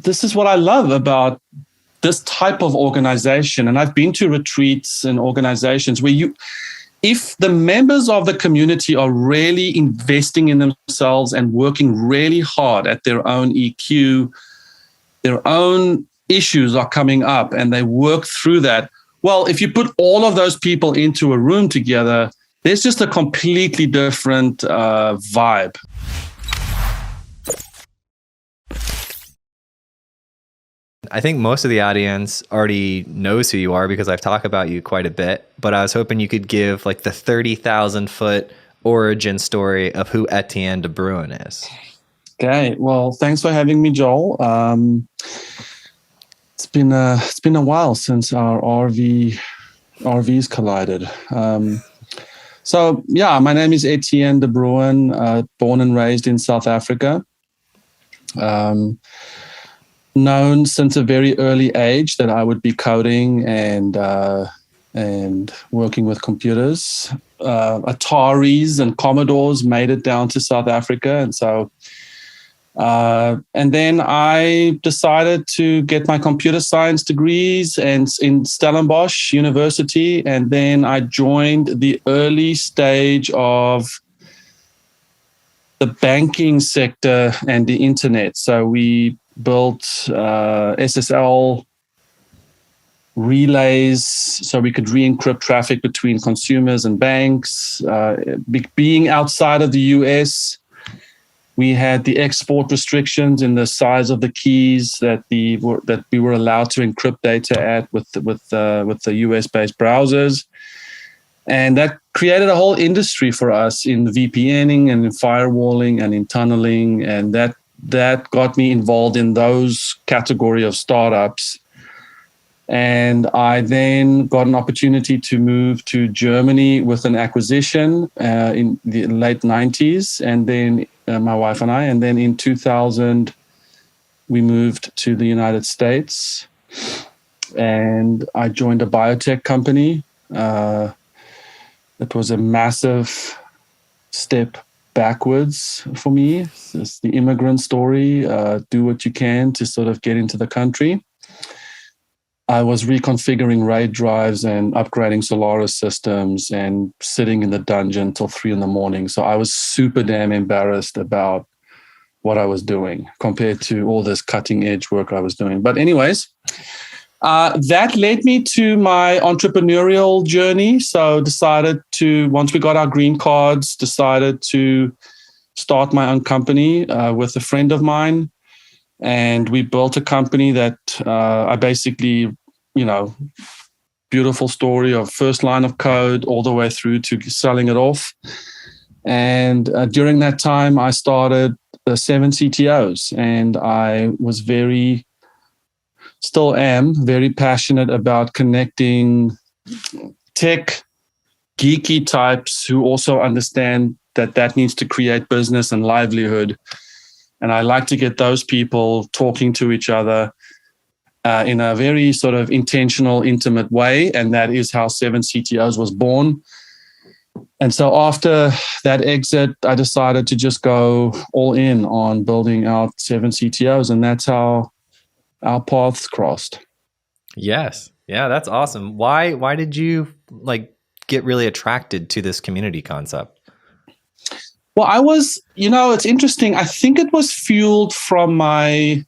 this is what I love about this type of organization. And I've been to retreats and organizations where if the members of the community are really investing in themselves and working really hard at their own EQ, their own issues are coming up and they work through that. Well, if you put all of those people into a room together, there's just a completely different vibe. I think most of the audience already knows who you are because I've talked about you quite a bit, but I was hoping you could give like the 30,000 foot origin story of who Etienne de Bruin is. Okay. Well, thanks for having me, Joel. It's been a while since our RVs collided. So yeah, my name is Etienne de Bruin, born and raised in South Africa. Known since a very early age that I would be coding and working with computers. Ataris and Commodores made it down to South Africa, and so and then I decided to get my computer science degrees and in Stellenbosch University, and then I joined the early stage of the banking sector and the internet. So we built SSL relays so we could re-encrypt traffic between consumers and banks. Being outside of the US, we had the export restrictions in the size of the keys that we were allowed to encrypt data at with the US-based browsers. And that created a whole industry for us in VPNing and in firewalling and in tunneling, and that got me involved in those category of startups. And I then got an opportunity to move to Germany with an acquisition in the late 90s. And then my wife and I, and then in 2000, we moved to the United States. And I joined a biotech company. It was a massive step backwards for me. It's the immigrant story. Do what you can to sort of get into the country. I was reconfiguring RAID drives and upgrading Solaris systems and sitting in the dungeon till 3 a.m. So I was super damn embarrassed about what I was doing compared to all this cutting edge work I was doing. But anyways, that led me to my entrepreneurial journey. So decided to, once we got our green cards, decided to start my own company with a friend of mine. And we built a company that I basically, beautiful story of first line of code all the way through to selling it off. And during that time, I started 7 CTOs, and I was still am very passionate about connecting tech geeky types who also understand that needs to create business and livelihood. And I like to get those people talking to each other in a very sort of intentional, intimate way. And that is how 7 CTOs was born. And so after that exit, I decided to just go all in on building out 7 CTOs. And that's how our paths crossed. Yes. Yeah, that's awesome. Why did you get really attracted to this community concept? Well, I was, it's interesting. I think it was fueled from my,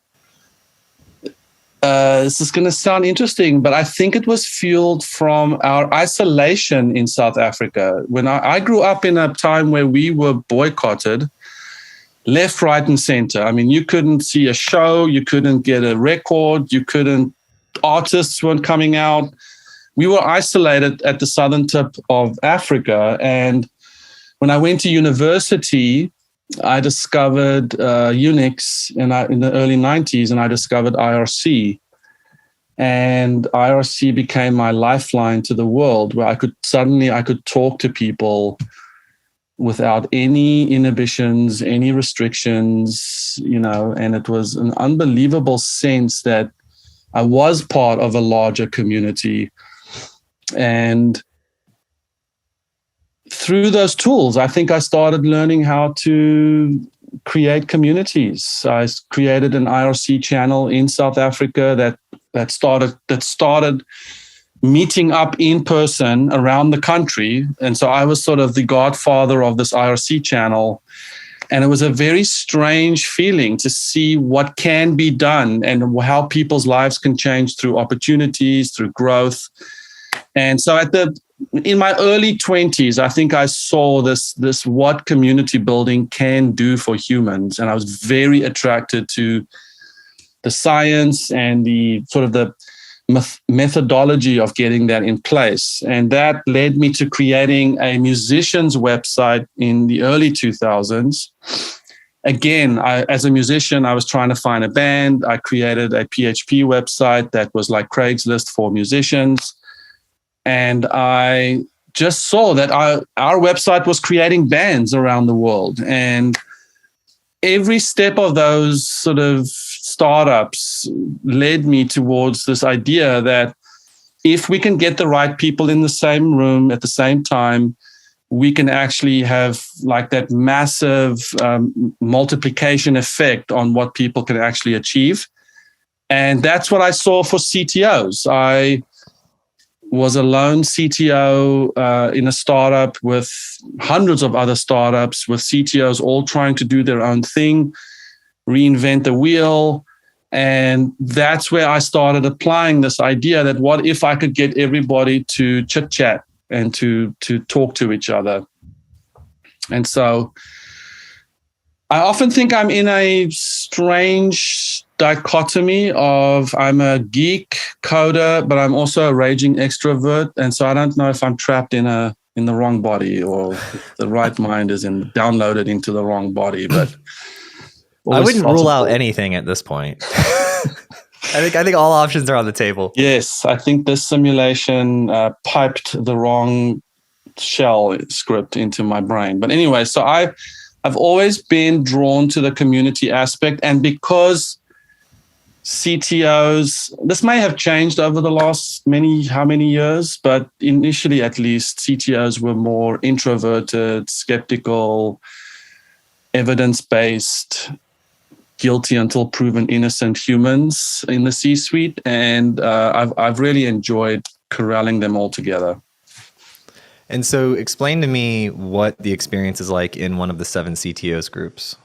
this is going to sound interesting, but I think it was fueled from our isolation in South Africa. When I grew up in a time where we were boycotted, left, right, and center. I mean, you couldn't see a show, you couldn't get a record, artists weren't coming out. We were isolated at the southern tip of Africa. And when I went to university, I discovered Unix in the early 90s, and I discovered IRC. And IRC became my lifeline to the world, where I could talk to people without any inhibitions, any restrictions, and it was an unbelievable sense that I was part of a larger community. And through those tools, I think I started learning how to create communities. I created an IRC channel in South Africa that started meeting up in person around the country. And so I was sort of the godfather of this IRC channel. And it was a very strange feeling to see what can be done and how people's lives can change through opportunities, through growth. And so in my early 20s, I think I saw this what community building can do for humans. And I was very attracted to the science and the sort of the methodology of getting that in place. And that led me to creating a musician's website in the early 2000s. Again, as a musician, I was trying to find a band. I created a PHP website that was like Craigslist for musicians. And I just saw that our website was creating bands around the world. And every step of those sort of startups led me towards this idea that if we can get the right people in the same room at the same time, we can actually have like that massive multiplication effect on what people can actually achieve. And that's what I saw for CTOs. I was a lone CTO in a startup with hundreds of other startups with CTOs all trying to do their own thing, reinvent the wheel. And that's where I started applying this idea that what if I could get everybody to chit chat and to talk to each other. And so I often think I'm in a strange dichotomy of I'm a geek coder, but I'm also a raging extrovert. And so I don't know if I'm trapped in the wrong body or if the right mind is downloaded into the wrong body. But I wouldn't rule out anything at this point. I think all options are on the table. Yes, I think this simulation piped the wrong shell script into my brain. But anyway, so I've always been drawn to the community aspect, and because CTOs, this may have changed over the last how many years, but initially at least CTOs were more introverted, skeptical, evidence-based, guilty until proven innocent humans in the C-suite. And I've really enjoyed corralling them all together. And so explain to me what the experience is like in one of the 7 CTOs groups.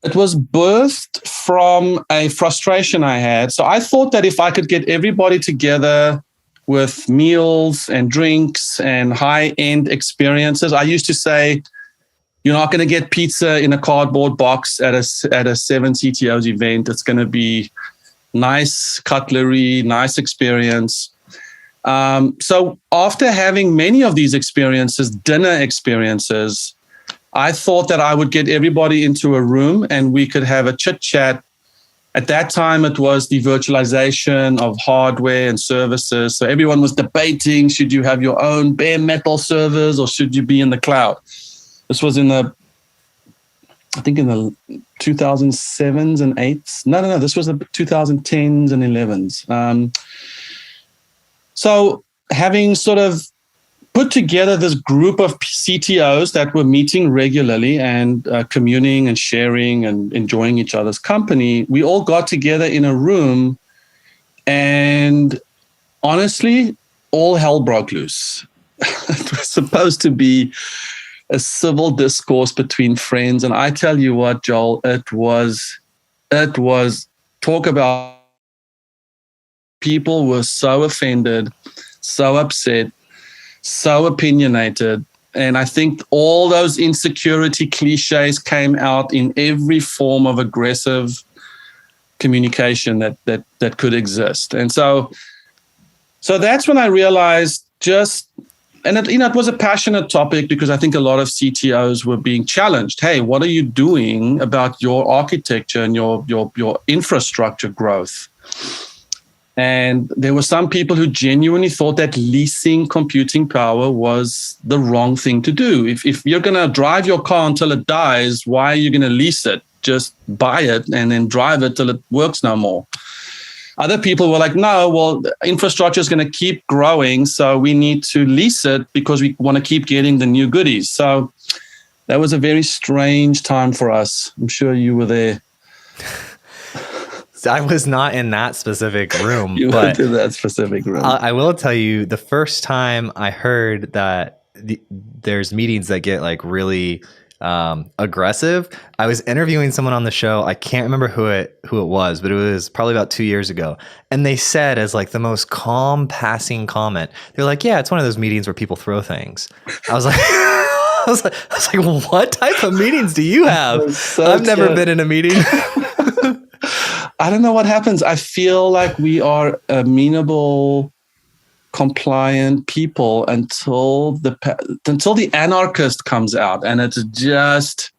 It was birthed from a frustration I had. So I thought that if I could get everybody together with meals and drinks and high-end experiences, I used to say, you're not going to get pizza in a cardboard box at a 7 CTOs event. It's going to be nice cutlery, nice experience. So after having many of these experiences, dinner experiences, I thought that I would get everybody into a room and we could have a chit chat. At that time, it was the virtualization of hardware and services. So everyone was debating, should you have your own bare metal servers or should you be in the cloud? This was in the 2007s and 8s. No, this was the 2010s and 11s. So having sort of put together this group of CTOs that were meeting regularly and communing and sharing and enjoying each other's company, we all got together in a room and honestly, all hell broke loose. It was supposed to be a civil discourse between friends. And I tell you what, Joel, it was talk about people were so offended, so upset, so opinionated. And I think all those insecurity cliches came out in every form of aggressive communication that could exist. And so that's when I realized it was a passionate topic because I think a lot of CTOs were being challenged. Hey, what are you doing about your architecture and your infrastructure growth? And there were some people who genuinely thought that leasing computing power was the wrong thing to do. If you're going to drive your car until it dies, why are you going to lease it? Just buy it and then drive it till it works no more. Other people were like, no, well, the infrastructure is going to keep growing, so we need to lease it because we want to keep getting the new goodies. So That was a very strange time for us. I'm sure you were there. I was not in that specific room. You weren't in that specific room. I will tell you, the first time I heard that there's meetings that get like really aggressive, I was interviewing someone on the show. I can't remember who it was, but it was probably about 2 years ago. And they said, as like the most calm passing comment, they're like, yeah, it's one of those meetings where people throw things. I was like, I was like, what type of meetings do you have? I've never been in a meeting. I don't know what happens. I feel like we are amenable, compliant people until the anarchist comes out, and it's just,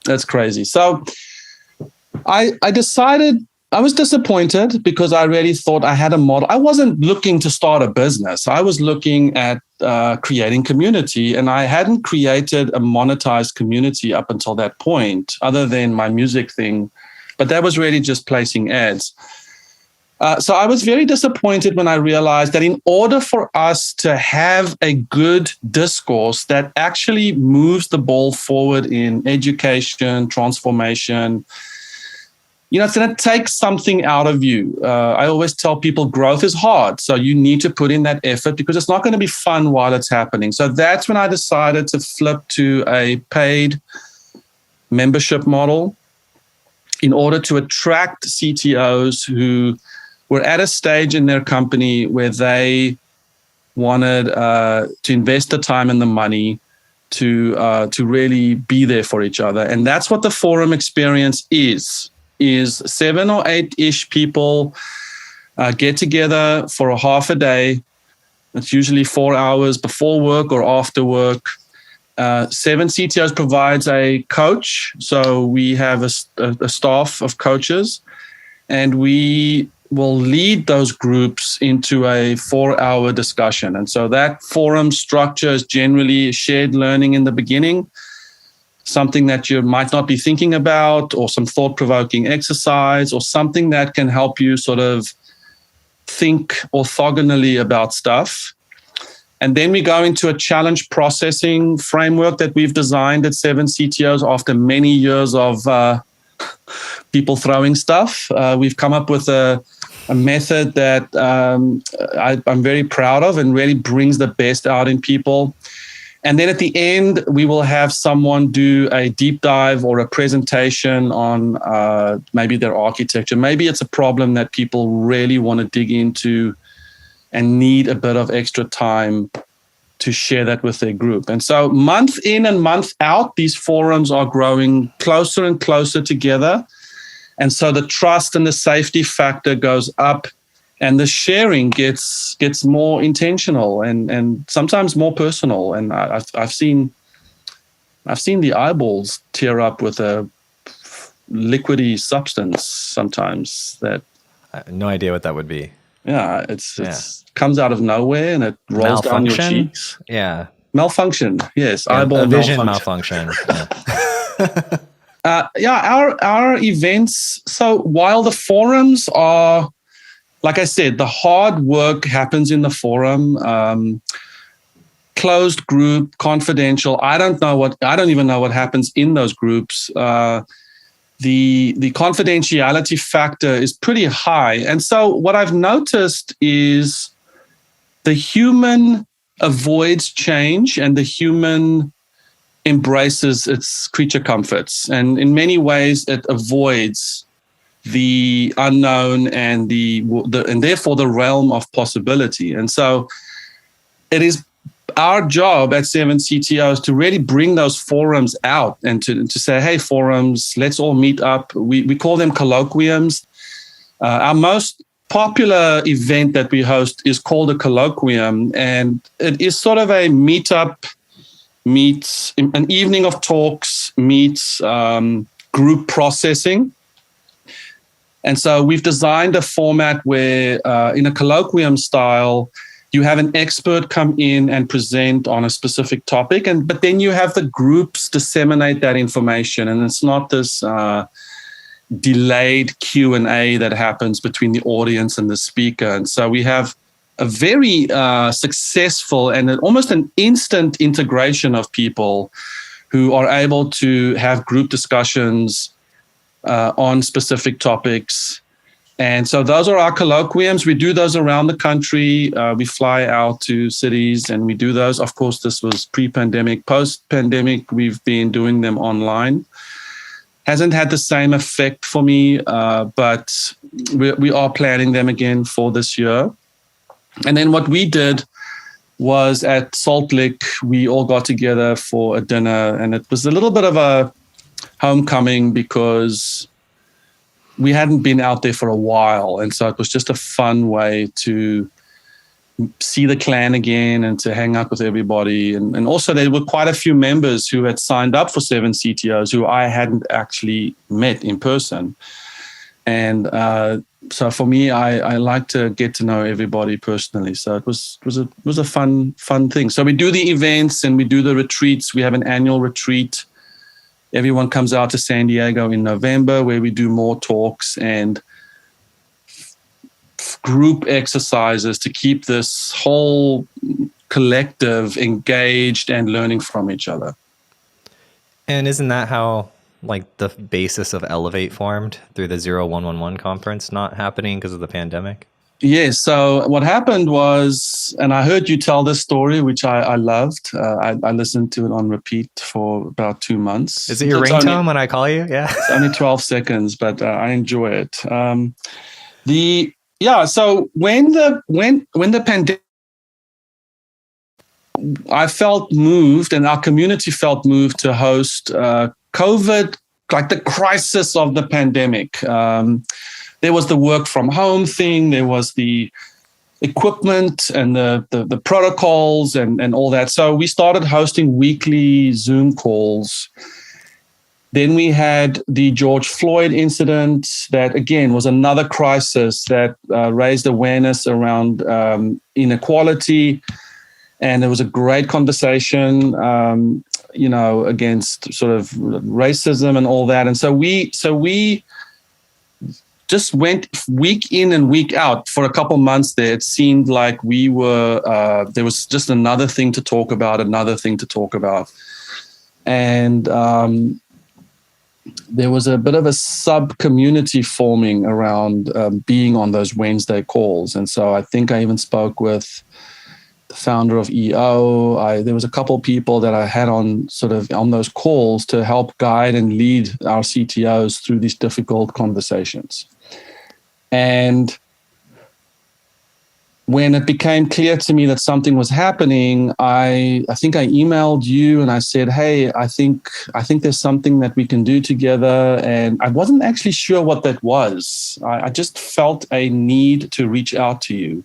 that's crazy. So I decided, I was disappointed because I really thought I had a model. I wasn't looking to start a business. I was looking at creating community, and I hadn't created a monetized community up until that point, other than my music thing. But that was really just placing ads. So I was very disappointed when I realized that in order for us to have a good discourse that actually moves the ball forward in education, transformation, it's going to take something out of you. I always tell people growth is hard. So you need to put in that effort because it's not going to be fun while it's happening. So that's when I decided to flip to a paid membership model in order to attract CTOs who were at a stage in their company where they wanted to invest the time and the money to really be there for each other. And that's what the forum experience is 7 or 8-ish people get together for a half a day. It's usually 4 hours before work or after work. 7 CTOs provides a coach. So we have a staff of coaches, and we will lead those groups into a 4-hour discussion. And so that forum structure is generally shared learning in the beginning, something that you might not be thinking about, or some thought-provoking exercise, or something that can help you sort of think orthogonally about stuff. And then we go into a challenge processing framework that we've designed at 7 CTOs after many years of people throwing stuff. We've come up with a method that I'm very proud of and really brings the best out in people. And then at the end, we will have someone do a deep dive or a presentation on maybe their architecture. Maybe it's a problem that people really want to dig into and need a bit of extra time to share that with their group. And so month in and month out, these forums are growing closer and closer together. And so the trust and the safety factor goes up, and the sharing gets more intentional and sometimes more personal. And I've seen the eyeballs tear up with a liquidy substance sometimes that I have no idea what that would be. Yeah, it's comes out of nowhere and it rolls down your cheeks. Yeah. Malfunction. Yes. Yeah, eyeball vision malfunction. Our events. So while the forums are, like I said, the hard work happens in the forum, closed group, confidential. I don't even know what happens in those groups. The confidentiality factor is pretty high. And so what I've noticed is the human avoids change and the human embraces its creature comforts. And in many ways, it avoids the unknown and and therefore the realm of possibility. And so it is our job at 7 CTOs to really bring those forums out and to say, hey, forums, let's all meet up. We call them colloquiums. Our most popular event that we host is called a colloquium, and it is sort of a meetup meets an evening of talks meets group processing. And so we've designed a format where in a colloquium style, you have an expert come in and present on a specific topic, but then you have the groups disseminate that information, and it's not this delayed Q&A that happens between the audience and the speaker. And so we have a very successful and almost an instant integration of people who are able to have group discussions on specific topics. And so those are our colloquiums. We do those around the country. We fly out to cities and we do those. Of course, this was pre-pandemic. Post-pandemic, we've been doing them online. Hasn't had the same effect for me, but we are planning them again for this year. And then what we did was at Salt Lake, we all got together for a dinner, and it was a little bit of a homecoming because we hadn't been out there for a while. And so it was just a fun way to see the clan again and to hang out with everybody. And also there were quite a few members who had signed up for 7 CTOs who I hadn't actually met in person. And so for me, I like to get to know everybody personally. So it was a fun thing. So we do the events and we do the retreats. We have an annual retreat. Everyone comes out to San Diego in November where we do more talks and group exercises to keep this whole collective engaged and learning from each other. And isn't that how like the basis of Elevate formed, through the 0111 conference not happening because of the pandemic? Yes. So what happened was, and I heard you tell this story, which I loved. I listened to it on repeat for about 2 months. Is it your ringtone when I call you? Yeah. It's only 12 seconds, but I enjoy it. So when the pandemic, I felt moved and our community felt moved to host COVID, like the crisis of the pandemic. There was the work from home thing. There was the equipment and the protocols and all that. So we started hosting weekly Zoom calls. Then we had the George Floyd incident that, again, was another crisis that raised awareness around inequality. And there was a great conversation, against sort of racism and all that. And so we just went week in and week out for a couple months there. It seemed like we were, there was just another thing to talk about. And there was a bit of a sub-community forming around being on those Wednesday calls. And so I think I even spoke with the founder of EO. There was a couple of people that I had on those calls to help guide and lead our CTOs through these difficult conversations. And when it became clear to me that something was happening, I think I emailed you and I said, hey, I think there's something that we can do together. And I wasn't actually sure what that was. I just felt a need to reach out to you.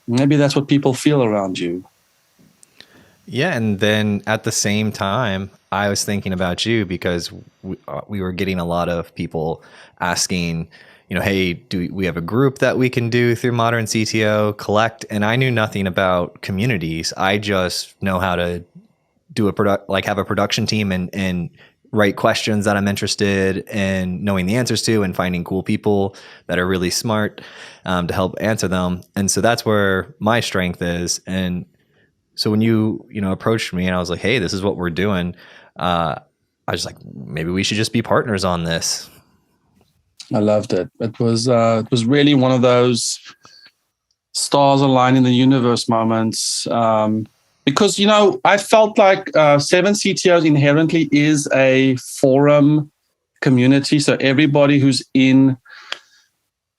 Maybe that's what people feel around you. Yeah. And then at the same time, I was thinking about you because we were getting a lot of people asking, hey, do we have a group that we can do through ModernCTO, collect? And I knew nothing about communities. I just know how to do have a production team and write questions that I'm interested in knowing the answers to and finding cool people that are really smart to help answer them. And so that's where my strength is. And so when you approached me and I was like, hey, this is what we're doing, I was like, maybe we should just be partners on this. I loved it. It was really one of those stars align in the universe moments. Because, I felt like 7 CTOs inherently is a forum community. So everybody who's in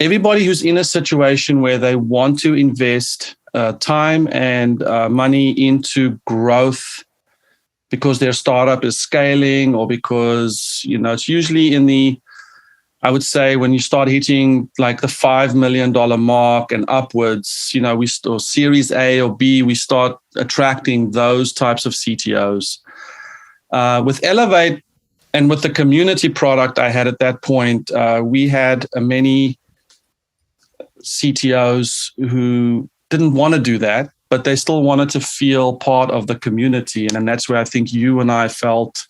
a situation where they want to invest time and money into growth because their startup is scaling or because, it's usually I would say when you start hitting like the $5 million mark and upwards, or Series A or B, we start attracting those types of CTOs. With Elevate and with the community product I had at that point, we had many CTOs who didn't want to do that, but they still wanted to feel part of the community. And that's where I think you and I felt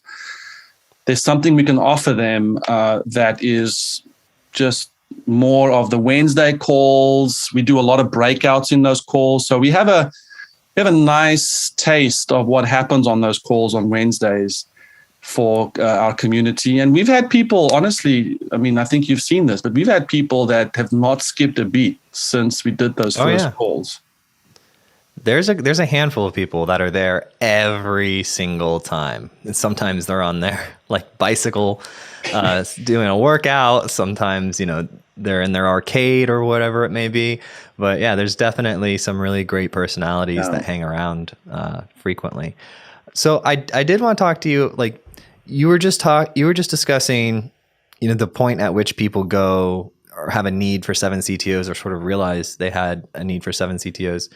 there's something we can offer them that is just more of the Wednesday calls. We do a lot of breakouts in those calls. So we have a nice taste of what happens on those calls on Wednesdays. for our community. And we've had people, honestly, I mean, I think you've seen this, but we've had people that have not skipped a beat since we did those first calls. There's a handful of people that are there every single time. And sometimes they're on their like bicycle doing a workout. Sometimes, they're in their arcade or whatever it may be. But yeah, there's definitely some really great personalities that hang around frequently. So I did want to talk to you, like you were just discussing, the point at which people go or have a need for 7 CTOs or sort of realize they had a need for 7 CTOs.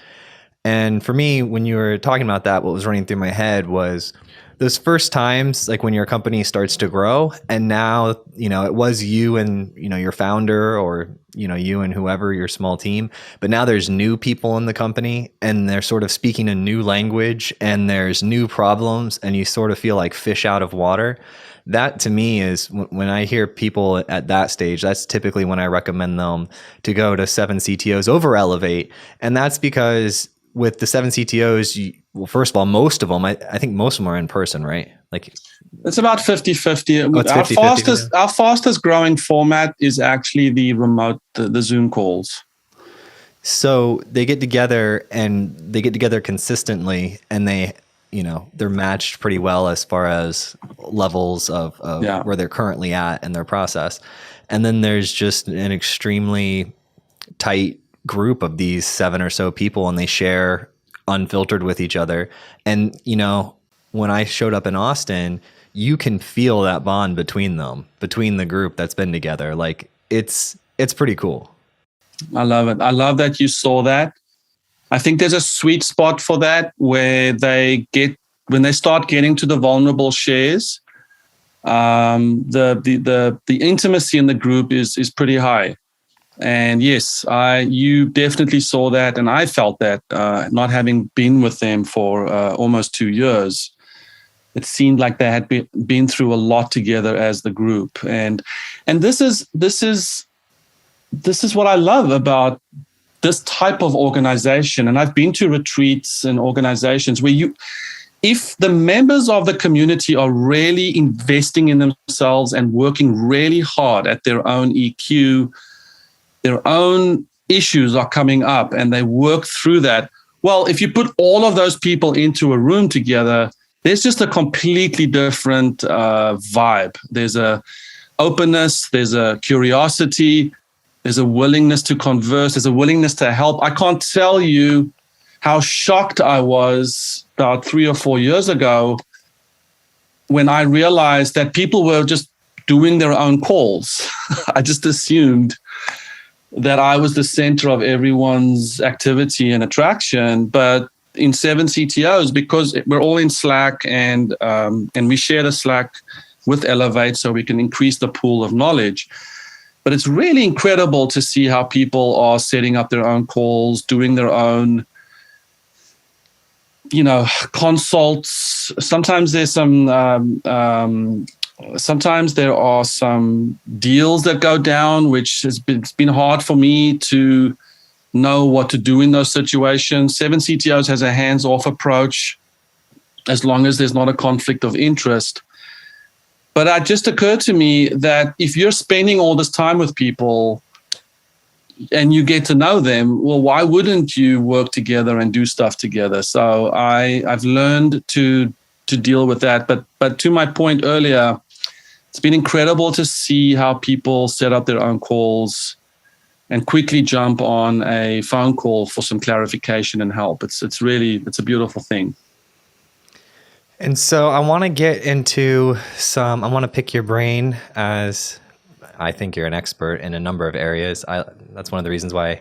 And for me, when you were talking about that, what was running through my head was those first times, like when your company starts to grow and now, it was you and, your founder or, you and whoever, your small team, but now there's new people in the company and they're sort of speaking a new language and there's new problems and you sort of feel like fish out of water. That to me is when I hear people at that stage, that's typically when I recommend them to go to 7 CTOs over Elevate. And that's because with the 7 CTOs, well, first of all, most of them, I think most of them are in person, right? Like it's about 50-50. Oh, it's our fastest growing format is actually the remote, the Zoom calls. So they get together consistently and they're matched pretty well as far as levels of where they're currently at in their process. And then there's just an extremely tight group of these 7 or so people and they share unfiltered with each other. And, when I showed up in Austin, you can feel that bond between the group that's been together. Like it's pretty cool. I love it. I love that you saw that. I think there's a sweet spot for that where when they start getting to the vulnerable shares, the intimacy in the group is pretty high. And yes, you definitely saw that, and I felt that not having been with them for almost 2 years. It seemed like they had been through a lot together as the group, and this is what I love about this type of organization. And I've been to retreats and organizations where if the members of the community are really investing in themselves and working really hard at their own EQ, their own issues are coming up and they work through that. Well, if you put all of those people into a room together, there's just a completely different vibe. There's a openness, there's a curiosity, there's a willingness to converse, there's a willingness to help. I can't tell you how shocked I was about 3 or 4 years ago when I realized that people were just doing their own calls. I just assumed that I was the center of everyone's activity and attraction. But in 7 CTOs, because we're all in Slack and we share the Slack with Elevate so we can increase the pool of knowledge. But it's really incredible to see how people are setting up their own calls, doing their own, consults. Sometimes there's sometimes there are some deals that go down, which it's been hard for me to know what to do in those situations. 7 CTOs has a hands-off approach as long as there's not a conflict of interest. But it just occurred to me that if you're spending all this time with people and you get to know them, well, why wouldn't you work together and do stuff together? So I've learned to deal with that. But to my point earlier, it's been incredible to see how people set up their own calls and quickly jump on a phone call for some clarification and help. It's a beautiful thing. And so I want to get into I want to pick your brain, as I think you're an expert in a number of areas. That's one of the reasons why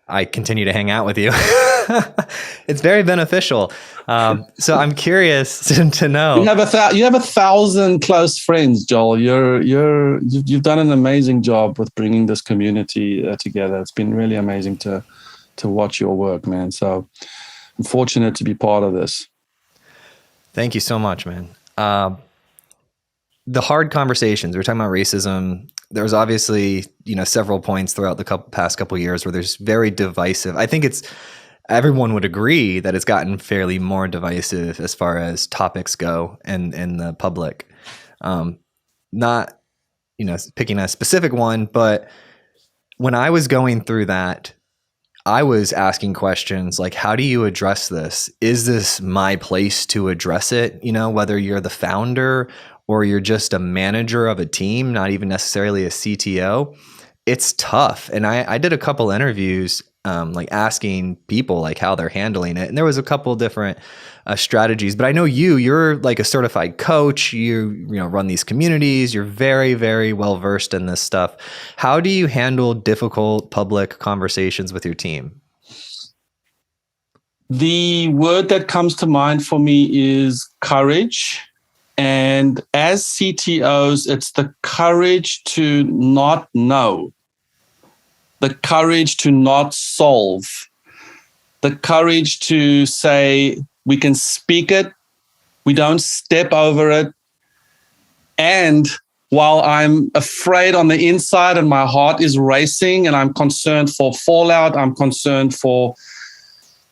I continue to hang out with you. It's very beneficial. So I'm curious to know. You have 1,000 close friends, Joel. You've done an amazing job with bringing this community together. It's been really amazing to watch your work, man. So I'm fortunate to be part of this. Thank you so much, man. The hard conversations, we're talking about racism. There was obviously, several points throughout the past couple of years where there's very divisive. I think everyone would agree that it's gotten fairly more divisive as far as topics go in the public. Not, picking a specific one, but when I was going through that, I was asking questions like, how do you address this? Is this my place to address it? Whether you're the founder or you're just a manager of a team, not even necessarily a CTO, it's tough. And I did a couple interviews, like asking people like how they're handling it. And there was a couple different strategies, but I know you're like a certified coach, you run these communities, you're very, very well versed in this stuff. How do you handle difficult public conversations with your team? The word that comes to mind for me is courage. And as CTOs, it's the courage to not know, the courage to not solve, the courage to say, we can speak it, we don't step over it. And while I'm afraid on the inside and my heart is racing and I'm concerned for fallout, I'm concerned for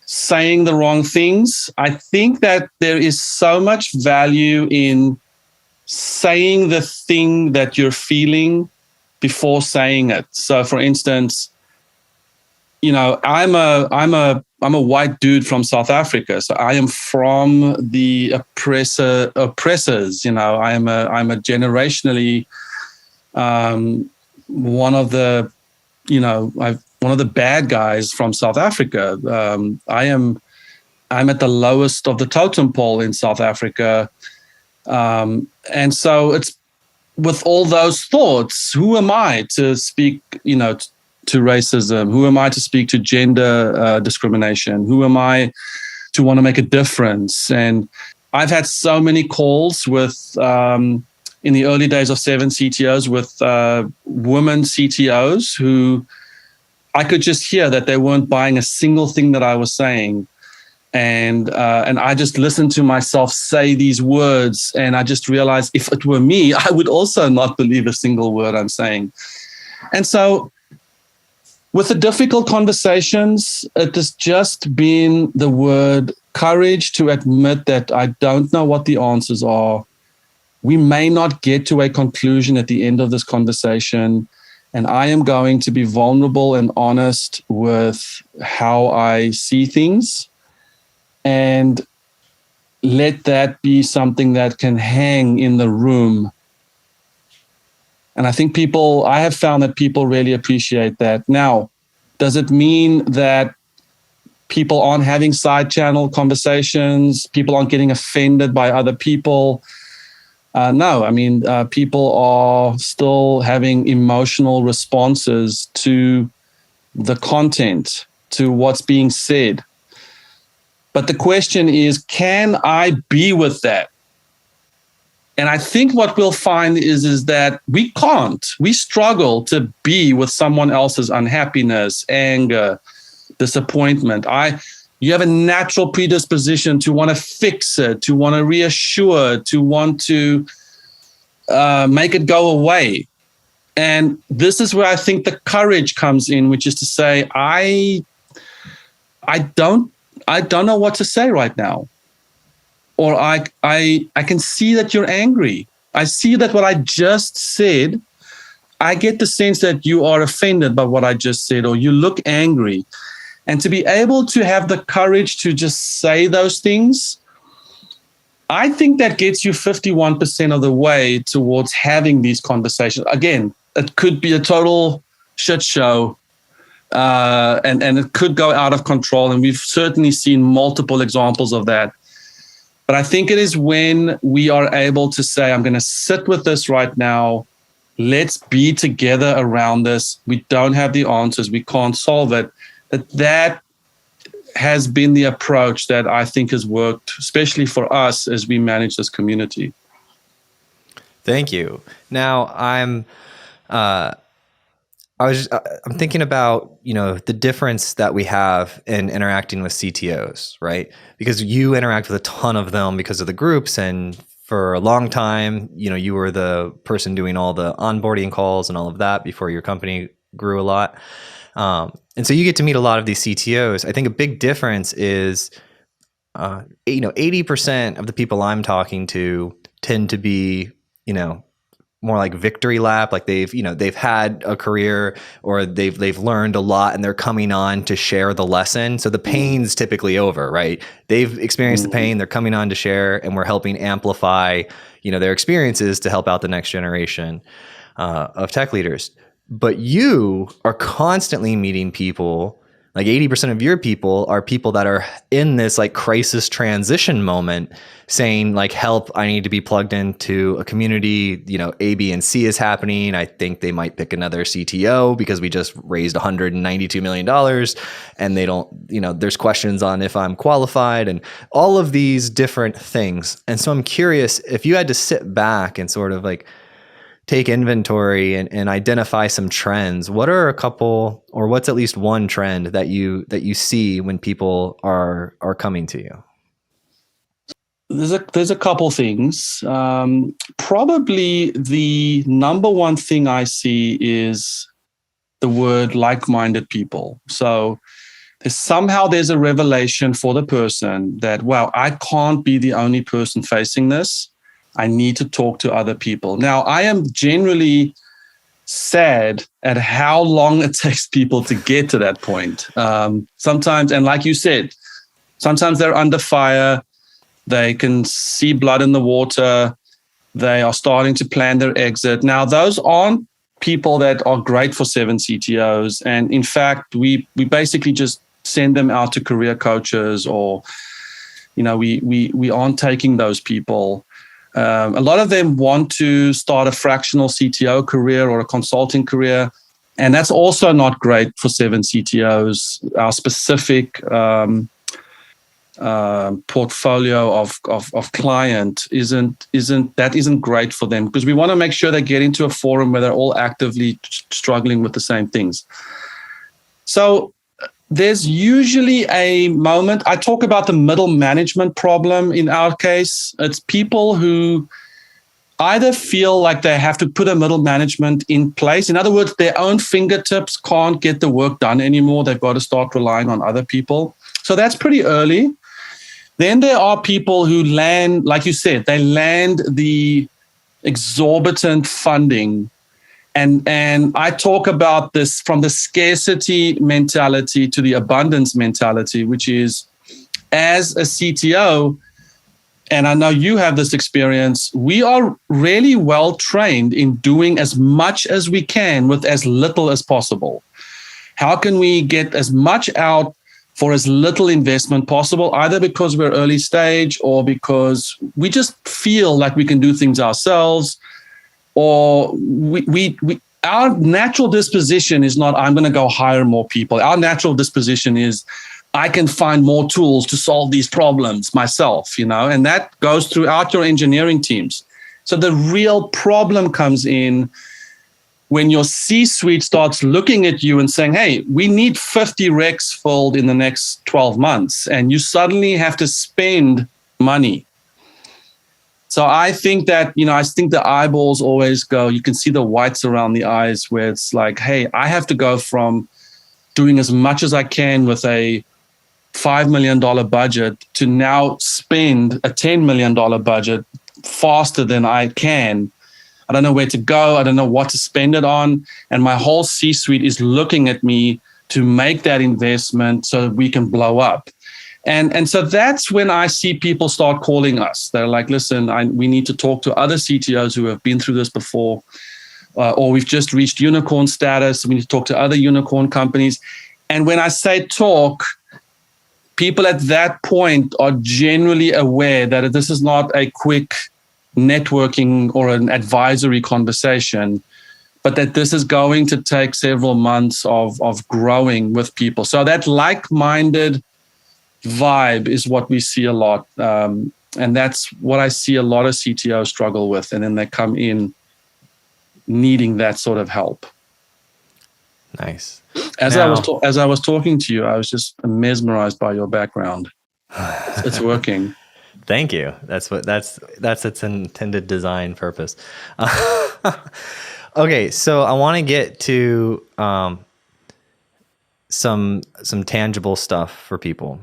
saying the wrong things, I think that there is so much value in saying the thing that you're feeling before saying it. So for instance, I'm a white dude from South Africa, so I am from the oppressors. I'm a generationally one of the bad guys from South Africa. I'm at the lowest of the totem pole in South Africa, and so it's with all those thoughts. Who am I to speak? To racism? Who am I to speak to gender discrimination? Who am I to want to make a difference? And I've had so many calls with, in the early days of 7 CTOs, with women CTOs who I could just hear that they weren't buying a single thing that I was saying. And I just listened to myself say these words, and I just realized if it were me, I would also not believe a single word I'm saying. And so with the difficult conversations, it has just been the word courage to admit that I don't know what the answers are. We may not get to a conclusion at the end of this conversation, and I am going to be vulnerable and honest with how I see things, and let that be something that can hang in the room. And I think I have found that people really appreciate that. Now, does it mean that people aren't having side channel conversations? People aren't getting offended by other people? No, I mean, people are still having emotional responses to the content, to what's being said. But the question is, can I be with that? And I think what we'll find is that we can't. We struggle to be with someone else's unhappiness, anger, disappointment. You have a natural predisposition to want to fix it, to want to reassure, to want to make it go away. And this is where I think the courage comes in, which is to say, I don't know what to say right now. Or I can see that you're angry. I see that what I just said, I get the sense that you are offended by what I just said, or you look angry. And to be able to have the courage to just say those things, I think that gets you 51% of the way towards having these conversations. Again, it could be a total shit show, and it could go out of control. And we've certainly seen multiple examples of that. But I think it is when we are able to say, I'm going to sit with this right now. Let's be together around this. We don't have the answers. We can't solve it. That has been the approach that I think has worked, especially for us as we manage this community. Thank you. Now, I'm thinking about, the difference that we have in interacting with CTOs, right? Because you interact with a ton of them because of the groups, and for a long time, you were the person doing all the onboarding calls and all of that before your company grew a lot. And so you get to meet a lot of these CTOs. I think a big difference is, 80% of the people I'm talking to tend to be, more like victory lap, like they've had a career or they've learned a lot and they're coming on to share the lesson. So the pain's typically over, right? They've experienced the pain, they're coming on to share, and we're helping amplify, their experiences to help out the next generation of tech leaders. But you are constantly meeting people. Like 80% of your people are people that are in this like crisis transition moment saying like, help, I need to be plugged into a community, A, B, and C is happening. I think they might pick another CTO because we just raised $192 million and they don't, there's questions on if I'm qualified and all of these different things. And so I'm curious if you had to sit back and sort of like take inventory and identify some trends. What are a couple, or what's at least one trend that you see when people are coming to you? There's a couple things. Probably the number one thing I see is the word like-minded people. So there's a revelation for the person that, wow, I can't be the only person facing this. I need to talk to other people. Now, I am generally sad at how long it takes people to get to that point. Sometimes, and like you said, sometimes they're under fire. They can see blood in the water. They are starting to plan their exit. Now, those aren't people that are great for 7 CTOs. And in fact, we basically just send them out to career coaches or, we aren't taking those people. A lot of them want to start a fractional CTO career or a consulting career, and that's also not great for 7 CTOs. Our specific portfolio of client isn't great for them because we want to make sure they get into a forum where they're all actively struggling with the same things. So there's usually a moment. I talk about the middle management problem in our case. It's people who either feel like they have to put a middle management in place. In other words, their own fingertips can't get the work done anymore. They've got to start relying on other people. So that's pretty early. Then there are people who land, like you said, they land the exorbitant funding. And I talk about this from the scarcity mentality to the abundance mentality, which is as a CTO, and I know you have this experience, we are really well trained in doing as much as we can with as little as possible. How can we get as much out for as little investment possible, either because we're early stage or because we just feel like we can do things ourselves? Or our natural disposition is not, I'm going to go hire more people. Our natural disposition is, I can find more tools to solve these problems myself, and that goes throughout your engineering teams. So the real problem comes in when your C-suite starts looking at you and saying, hey, we need 50 recs filled in the next 12 months, and you suddenly have to spend money. So I think that, I think the eyeballs always go, you can see the whites around the eyes where it's like, hey, I have to go from doing as much as I can with a $5 million budget to now spend a $10 million budget faster than I can. I don't know where to go. I don't know what to spend it on. And my whole C-suite is looking at me to make that investment so that we can blow up. And so that's when I see people start calling us. They're like, listen, we need to talk to other CTOs who have been through this before, or we've just reached unicorn status. We need to talk to other unicorn companies. And when I say talk, people at that point are generally aware that this is not a quick networking or an advisory conversation, but that this is going to take several months of growing with people. So that like-minded vibe is what we see a lot. And that's what I see a lot of CTOs struggle with. And then they come in needing that sort of help. Nice. As I was talking to you, I was just mesmerized by your background. It's working. Thank you. That's its intended design purpose. Okay, so I want to get to some tangible stuff for people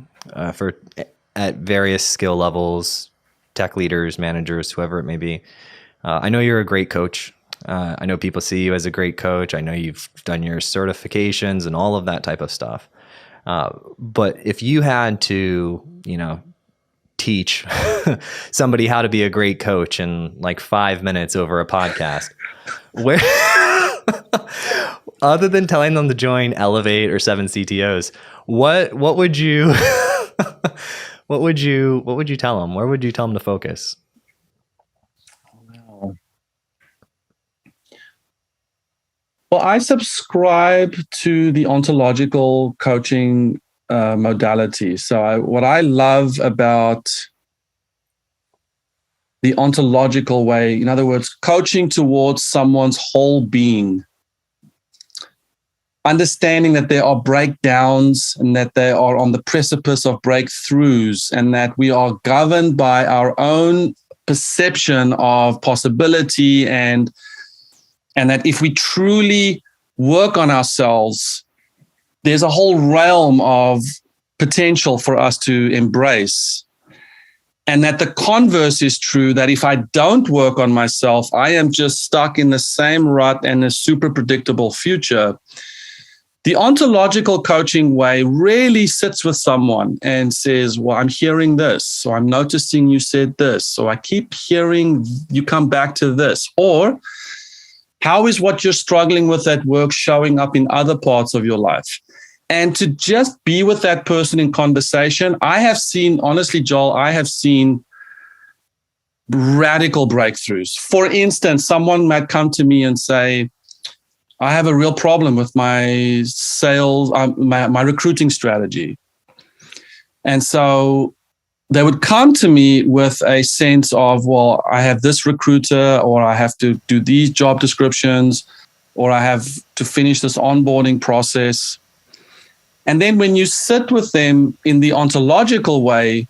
for at various skill levels, tech leaders, managers, whoever it may be. I know you're a great coach. I know people see you as a great coach. I know you've done your certifications and all of that type of stuff. But if you had to, teach somebody how to be a great coach in like 5 minutes over a podcast, where, other than telling them to join Elevate or 7 CTOs, what would you, what would you tell them? Where would you tell them to focus? Well, I subscribe to the ontological coaching modality. So what I love about the ontological way, in other words, coaching towards someone's whole being, understanding that there are breakdowns and that they are on the precipice of breakthroughs, and that we are governed by our own perception of possibility, and that if we truly work on ourselves, there's a whole realm of potential for us to embrace. And that the converse is true, that if I don't work on myself, I am just stuck in the same rut and a super predictable future. The ontological coaching way really sits with someone and says, well, I'm hearing this, so I'm noticing you said this, so I keep hearing you come back to this. Or how is what you're struggling with at work showing up in other parts of your life? And to just be with that person in conversation, I have seen, honestly, Joel, I have seen radical breakthroughs. For instance, someone might come to me and say, I have a real problem with my sales, my recruiting strategy. And so they would come to me with a sense of, well, I have this recruiter, or I have to do these job descriptions, or I have to finish this onboarding process. And then when you sit with them in the ontological way,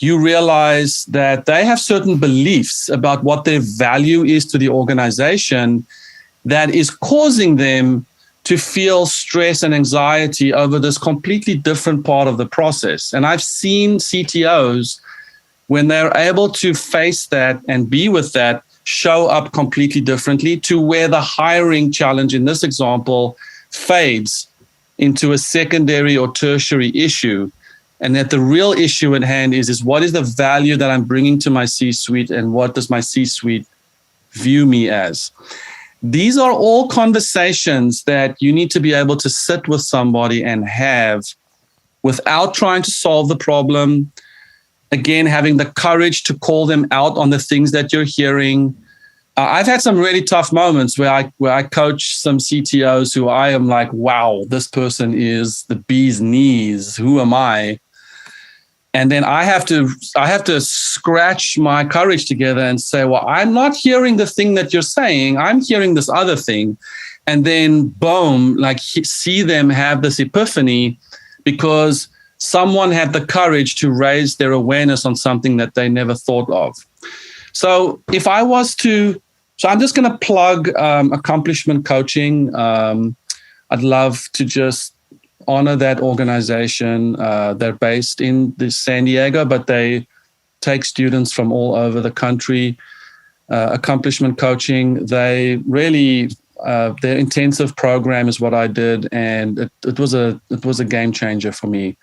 you realize that they have certain beliefs about what their value is to the organization that is causing them to feel stress and anxiety over this completely different part of the process. And I've seen CTOs, when they're able to face that and be with that, show up completely differently, to where the hiring challenge in this example fades into a secondary or tertiary issue. And that the real issue at hand is what is the value that I'm bringing to my C-suite, and what does my C-suite view me as? These are all conversations that you need to be able to sit with somebody and have without trying to solve the problem. Again, having the courage to call them out on the things that you're hearing. I've had some really tough moments where I coach some CTOs who I am like, wow, this person is the bee's knees. Who am I? And then I have to scratch my courage together and say, well, I'm not hearing the thing that you're saying. I'm hearing this other thing. And then boom, like see them have this epiphany because someone had the courage to raise their awareness on something that they never thought of. So if I was to, so I'm just going to plug accomplishment coaching. I'd love to just honor that organization. They're based in San Diego, but they take students from all over the country. Accomplishment coaching, they really, their intensive program is what I did, and it was a game changer for me.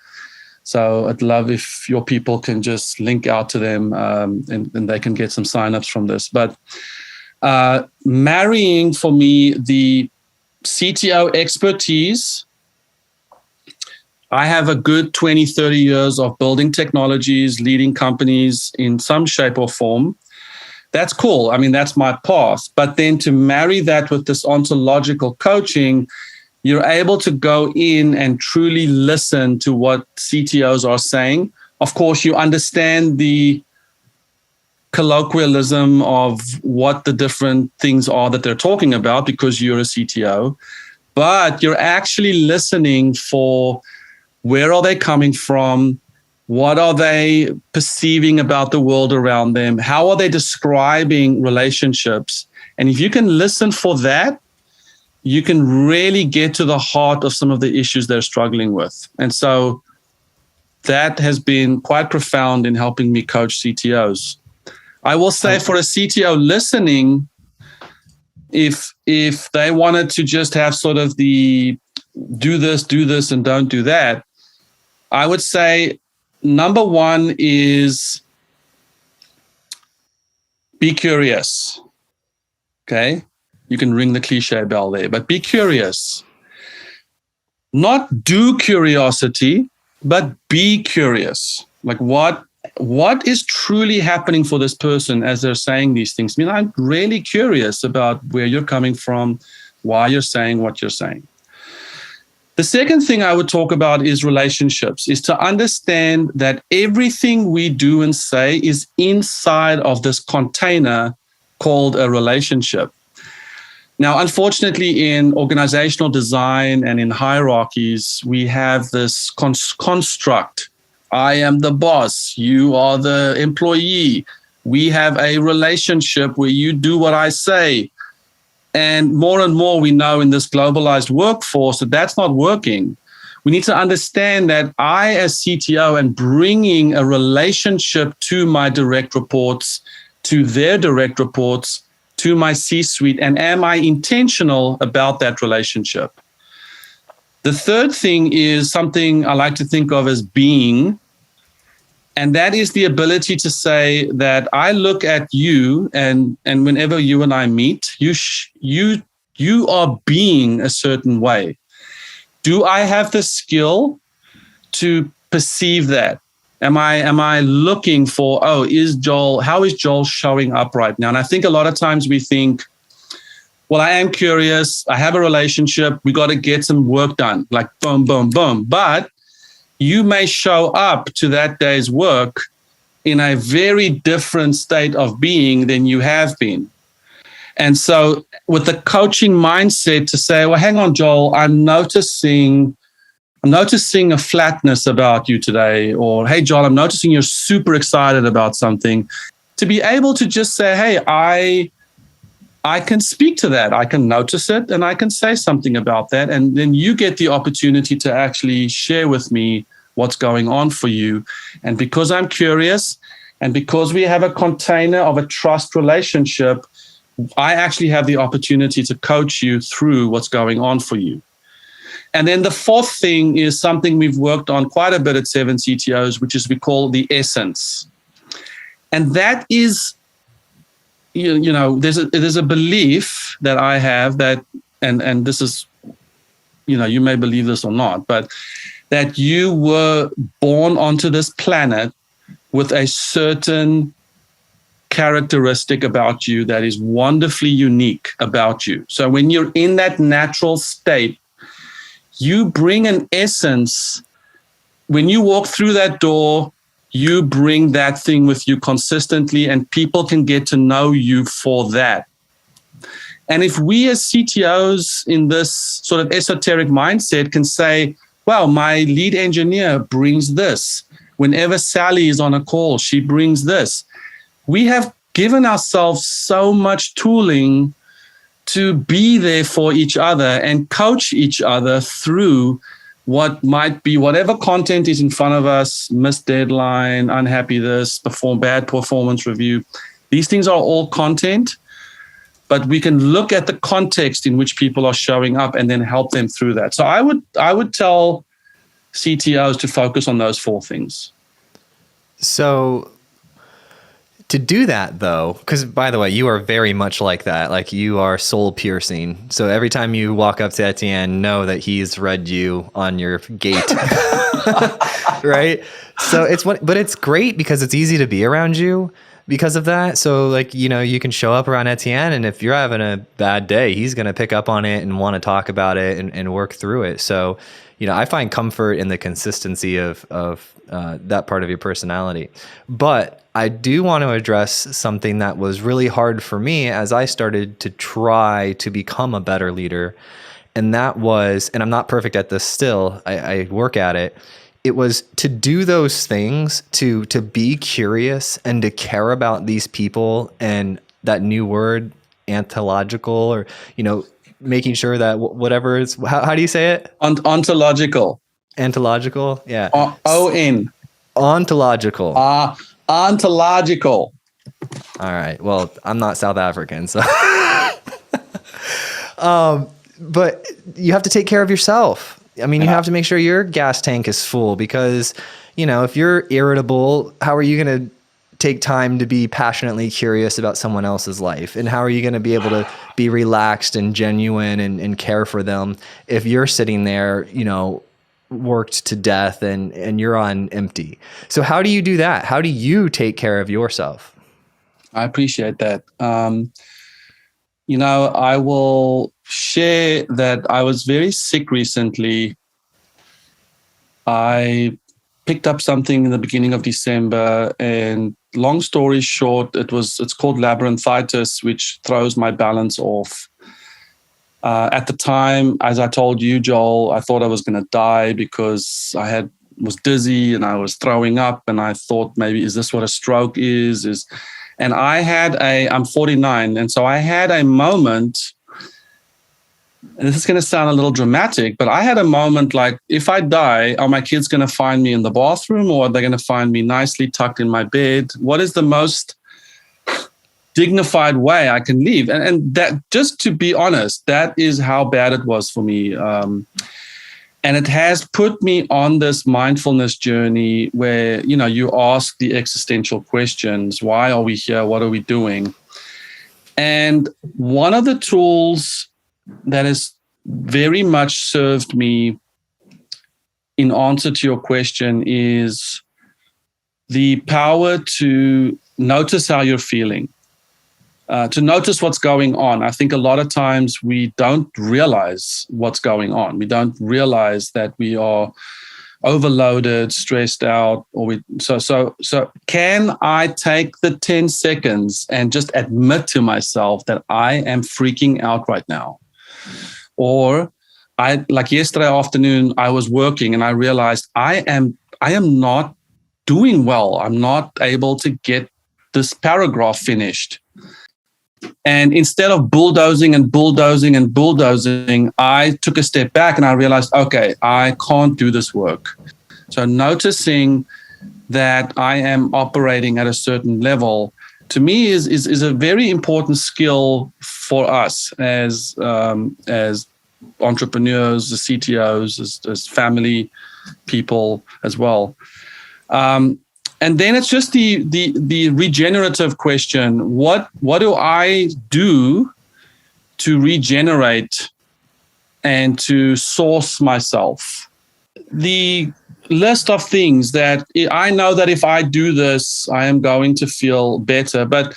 So I'd love if your people can just link out to them and they can get some signups from this. But marrying for me the CTO expertise, I have a good 20, 30 years of building technologies, leading companies in some shape or form. That's cool. I mean, that's my path. But then to marry that with this ontological coaching, you're able to go in and truly listen to what CTOs are saying. Of course, you understand the colloquialism of what the different things are that they're talking about because you're a CTO, but you're actually listening for where are they coming from? What are they perceiving about the world around them? How are they describing relationships? And if you can listen for that, you can really get to the heart of some of the issues they're struggling with. And so that has been quite profound in helping me coach CTOs. I will say for a CTO listening, if they wanted to just have sort of the do this, and don't do that, I would say number one is be curious. Okay? You can ring the cliche bell there, but be curious. Not do curiosity, but be curious. Like what is truly happening for this person as they're saying these things? I mean, I'm really curious about where you're coming from, why you're saying what you're saying. The second thing I would talk about is relationships, is to understand that everything we do and say is inside of this container called a relationship. Now, unfortunately, in organizational design and in hierarchies, we have this construct. I am the boss. You are the employee. We have a relationship where you do what I say. And more, we know in this globalized workforce that that's not working. We need to understand that I, as CTO, am bringing a relationship to my direct reports, to their direct reports, to my C-suite, and am I intentional about that relationship? The third thing is something I like to think of as being, and that is the ability to say that I look at you, and whenever you and I meet, you are being a certain way. Do I have the skill to perceive that? Am I looking for, how is Joel showing up right now? And I think a lot of times we think, well, I am curious. I have a relationship. We got to get some work done, like boom, boom, boom. But you may show up to that day's work in a very different state of being than you have been. And so with the coaching mindset to say, well, hang on, Joel, I'm noticing a flatness about you today, or, hey, Joel, I'm noticing you're super excited about something. To be able to just say, hey, I can speak to that. I can notice it and I can say something about that. And then you get the opportunity to actually share with me what's going on for you. And because I'm curious and because we have a container of a trust relationship, I actually have the opportunity to coach you through what's going on for you. And then the fourth thing is something we've worked on quite a bit at 7 CTOs, which is we call the essence. And that is, there's a belief that I have that, and this is, you may believe this or not, but that you were born onto this planet with a certain characteristic about you that is wonderfully unique about you. So when you're in that natural state, you bring an essence. When you walk through that door, you bring that thing with you consistently, and people can get to know you for that. And if we as CTOs in this sort of esoteric mindset can say, well, my lead engineer brings this. Whenever Sally is on a call, she brings this. We have given ourselves so much tooling to be there for each other and coach each other through what might be whatever content is in front of us, missed deadline, unhappy this, bad performance review. These things are all content, but we can look at the context in which people are showing up and then help them through that. So I would tell CTOs to focus on those four things. So to do that, though, because by the way, you are very much like that. Like you are soul piercing. So every time you walk up to Etienne, know that he's read you on your gate, right? So but it's great because it's easy to be around you because of that. So like, you can show up around Etienne, and if you're having a bad day, he's going to pick up on it and want to talk about it and work through it. So, I find comfort in the consistency of that part of your personality. But I do want to address something that was really hard for me as I started to try to become a better leader. And that was, and I'm not perfect at this still, I work at it. It was to do those things, to be curious and to care about these people, and that new word, ontological, or, making sure that whatever is, how do you say it? Ontological. Ontological. Yeah. O-N. Ontological. Ontological. All right. Well, I'm not South African, so. But you have to take care of yourself. I mean, you have to make sure your gas tank is full, because, if you're irritable, how are you going to take time to be passionately curious about someone else's life? And how are you going to be able to be relaxed and genuine and care for them if you're sitting there, worked to death and you're on empty? So how do you do that? How do you take care of yourself? I appreciate that. I will share that I was very sick recently. I picked up something in the beginning of December, and long story short, it's called labyrinthitis, which throws my balance off. At the time, as I told you, Joel, I thought I was going to die because I was dizzy and I was throwing up, and I thought, maybe, is this what a stroke is? And I'm 49, and so I had a moment, and this is going to sound a little dramatic, but I had a moment like, if I die, are my kids going to find me in the bathroom, or are they going to find me nicely tucked in my bed? What is the most dignified way I can leave? And that, just to be honest, that is how bad it was for me. And it has put me on this mindfulness journey where, you ask the existential questions. Why are we here? What are we doing? And one of the tools that has very much served me in answer to your question is the power to notice how you're feeling. To notice what's going on. I think a lot of times we don't realize what's going on. We don't realize that we are overloaded, stressed out, so can I take the 10 seconds and just admit to myself that I am freaking out right now? Or like yesterday afternoon, I was working and I realized I am not doing well. I'm not able to get this paragraph finished. And instead of bulldozing, I took a step back and I realized, okay, I can't do this work. So noticing that I am operating at a certain level, to me, is a very important skill for us as entrepreneurs, as CTOs, as family people as well. And then it's just the regenerative question. What do I do to regenerate and to source myself? The list of things that I know that if I do this, I am going to feel better. But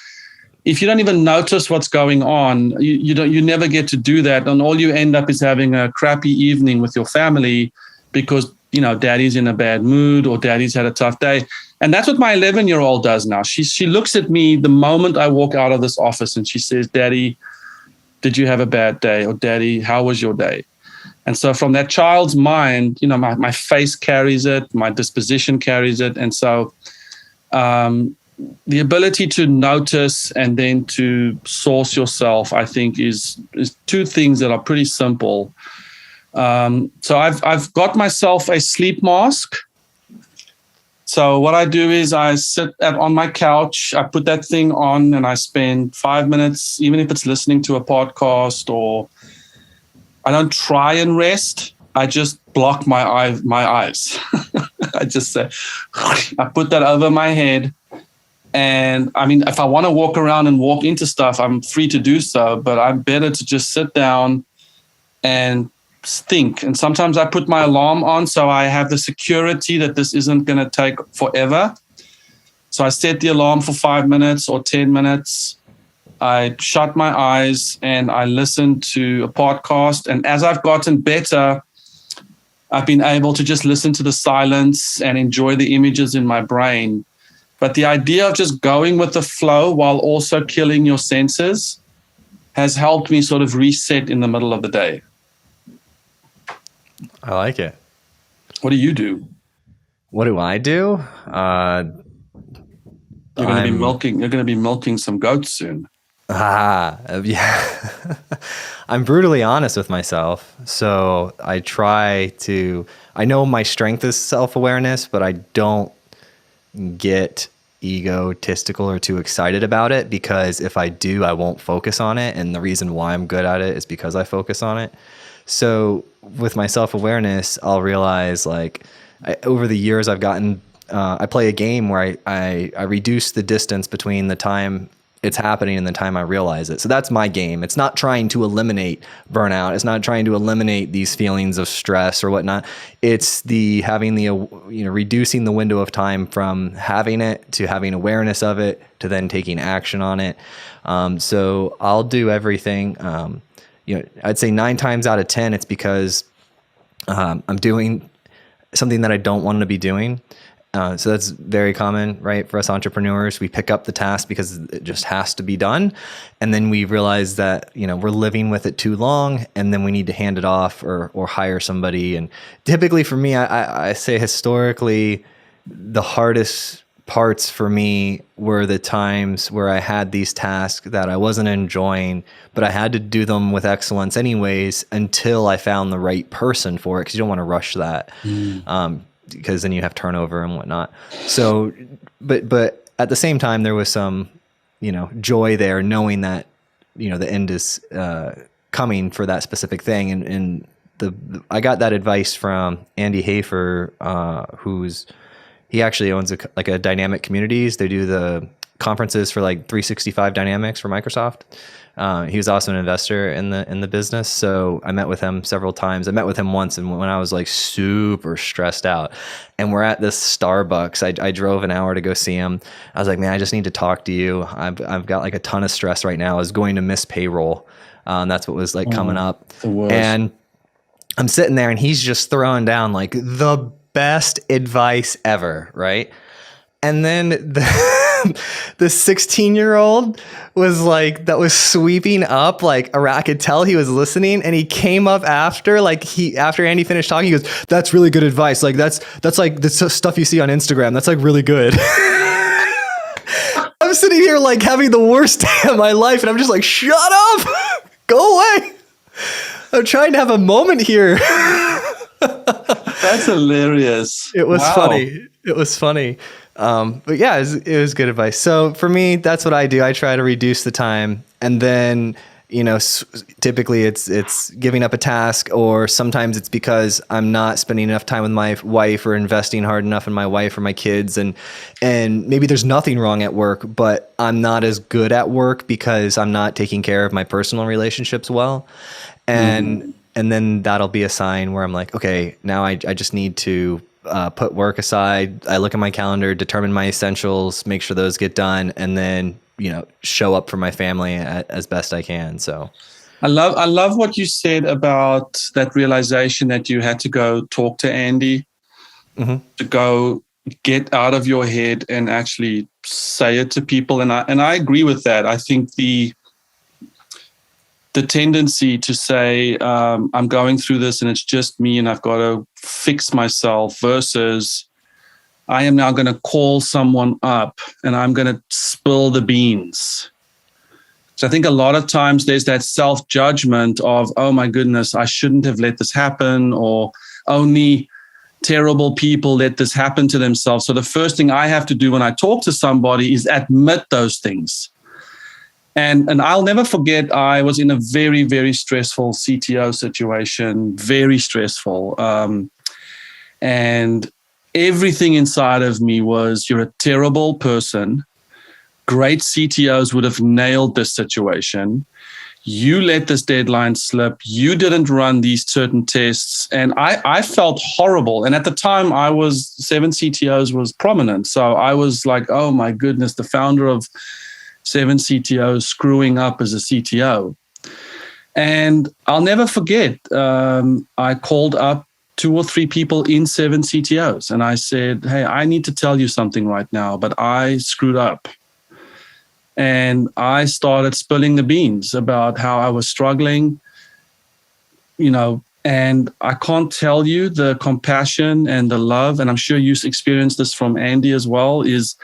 if you don't even notice what's going on, you never get to do that. And all you end up is having a crappy evening with your family because, daddy's in a bad mood or daddy's had a tough day. And that's what my 11-year-old does now. She looks at me the moment I walk out of this office and she says, "Daddy, did you have a bad day?" Or "Daddy, how was your day?" And so from that child's mind, my face carries it, my disposition carries it. And so the ability to notice and then to source yourself, I think, is two things that are pretty simple. So I've got myself a sleep mask. So what I do is I sit on my couch, I put that thing on, and I spend 5 minutes, even if it's listening to a podcast, or I don't try and rest. I just block my eyes. I just say, I put that over my head. And I mean, if I want to walk around and walk into stuff, I'm free to do so, but I'm better to just sit down and think. And sometimes I put my alarm on so I have the security that this isn't going to take forever. So I set the alarm for 5 minutes or 10 minutes. I shut my eyes and I listen to a podcast. And as I've gotten better, I've been able to just listen to the silence and enjoy the images in my brain. But the idea of just going with the flow while also killing your senses has helped me sort of reset in the middle of the day. I like it. What do you do? What do I do? You're going to be milking some goats soon. Yeah. I'm brutally honest with myself. So I know my strength is self-awareness, but I don't get egotistical or too excited about it, because if I do, I won't focus on it. And the reason why I'm good at it is because I focus on it. So with my self-awareness, I'll realize over the years I've gotten, I play a game where I reduce the distance between the time it's happening and the time I realize it. So that's my game. It's not trying to eliminate burnout. It's not trying to eliminate these feelings of stress or whatnot. It's reducing the window of time from having it to having awareness of it to then taking action on it. So I'll do everything. I'd say 9 times out of 10, it's because I'm doing something that I don't want to be doing. So that's very common, right? For us entrepreneurs, we pick up the task because it just has to be done. And then we realize that, we're living with it too long, and then we need to hand it off or hire somebody. And typically for me, I say historically, the hardest parts for me were the times where I had these tasks that I wasn't enjoying, but I had to do them with excellence anyways until I found the right person for it, because you don't want to rush that. Because then you have turnover and whatnot. So, but at the same time, there was some, joy there, knowing that, the end is coming for that specific thing. And I got that advice from Andy Hafer, he actually owns a dynamic communities. They do the conferences for 365 Dynamics for Microsoft. He was also an investor in the business. So I met with him several times. I met with him once, and when I was super stressed out, and we're at this Starbucks, I drove an hour to go see him. I was like, man, I just need to talk to you. I've got a ton of stress right now. I was going to miss payroll. That's what was coming up. And I'm sitting there, and he's just throwing down the best advice ever. Right. And then the 16-year-old was that was sweeping up I could tell he was listening, and he came up after Andy finished talking. He goes, "That's really good advice. That's the stuff you see on Instagram. That's really good." I'm sitting here having the worst day of my life, and I'm just shut up, go away. I'm trying to have a moment here. That's hilarious. It was funny. It was funny. But yeah, it was good advice. So for me, that's what I do. I try to reduce the time, and then, typically it's giving up a task, or sometimes it's because I'm not spending enough time with my wife or investing hard enough in my wife or my kids. And maybe there's nothing wrong at work, but I'm not as good at work because I'm not taking care of my personal relationships well. And then that'll be a sign where I'm okay, now I just need to put work aside. I look at my calendar, determine my essentials, make sure those get done, and then, show up for my family as best I can. So I love what you said about that realization that you had to go talk to Andy, to go get out of your head and actually say it to people. And I agree with that. I think the tendency to say, I'm going through this and it's just me and I've got to fix myself, versus I am now going to call someone up and I'm going to spill the beans. So I think a lot of times there's that self-judgment of, oh my goodness, I shouldn't have let this happen, or only terrible people let this happen to themselves. So the first thing I have to do when I talk to somebody is admit those things. And I'll never forget, I was in a very, very stressful CTO situation, very stressful. And everything inside of me was, you're a terrible person. Great CTOs would have nailed this situation. You let this deadline slip. You didn't run these certain tests. And I felt horrible. And at the time, 7 CTOs was prominent. So I was like, oh my goodness, the founder of 7 CTOs screwing up as a CTO. And I'll never forget, I called up 2 or 3 people in 7 CTOs. And I said, hey, I need to tell you something right now, but I screwed up. And I started spilling the beans about how I was struggling, and I can't tell you the compassion and the love, and I'm sure you experienced this from Andy as well, is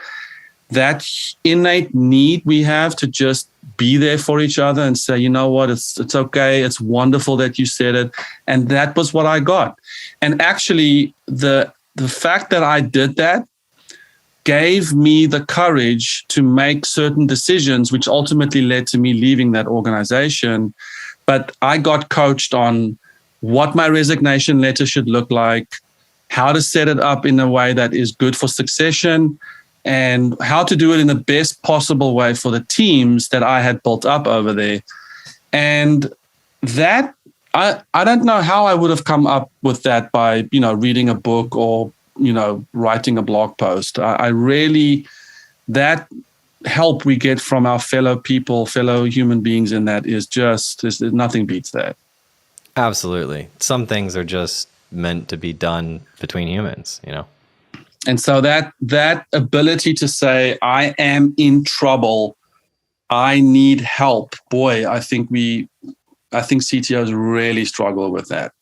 that innate need we have to just be there for each other and say, you know what, it's okay. It's wonderful that you said it. And that was what I got. And actually, the fact that I did that gave me the courage to make certain decisions, which ultimately led to me leaving that organization. But I got coached on what my resignation letter should look like, how to set it up in a way that is good for succession, and how to do it in the best possible way for the teams that I had built up over there. And that, I don't know how I would have come up with that by, reading a book or, writing a blog post. I really, that help we get from our fellow people, fellow human beings in that is nothing beats that. Absolutely. Some things are just meant to be done between humans, And so that ability to say, I am in trouble, I need help. Boy, I think CTOs really struggle with that.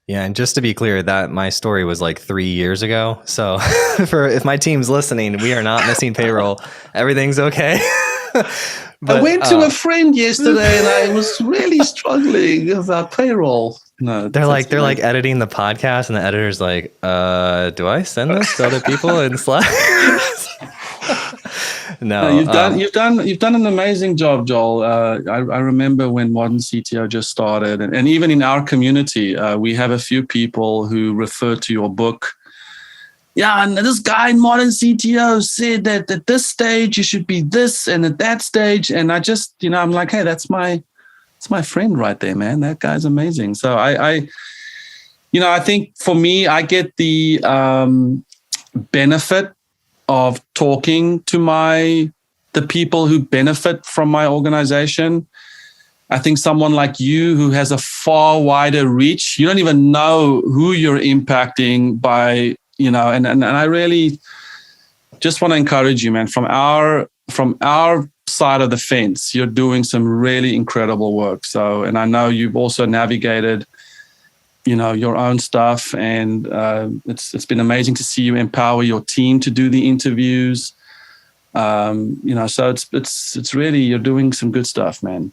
Yeah, and just to be clear, that my story was like 3 years ago. So if my team's listening, we are not missing payroll. Everything's okay. But, I went to a friend yesterday and I was really struggling with our payroll. No, they're like editing the podcast, and the editor's like, do I send this to other people in Slack? No, you've done an amazing job, Joel. I remember when Modern CTO just started, and even in our community, we have a few people who refer to your book. Yeah, and this guy in Modern CTO said that at this stage you should be this, and at that stage, and I just, I'm like, hey, that's my friend right there, man. That guy's amazing. So I think for me, I get the benefit of talking to the people who benefit from my organization. I think someone like you who has a far wider reach, you don't even know who you're impacting by, and I really just want to encourage you, man, from our side of the fence, you're doing some really incredible work. So, and I know you've also navigated, your own stuff, and it's been amazing to see you empower your team to do the interviews. So it's really, you're doing some good stuff, man.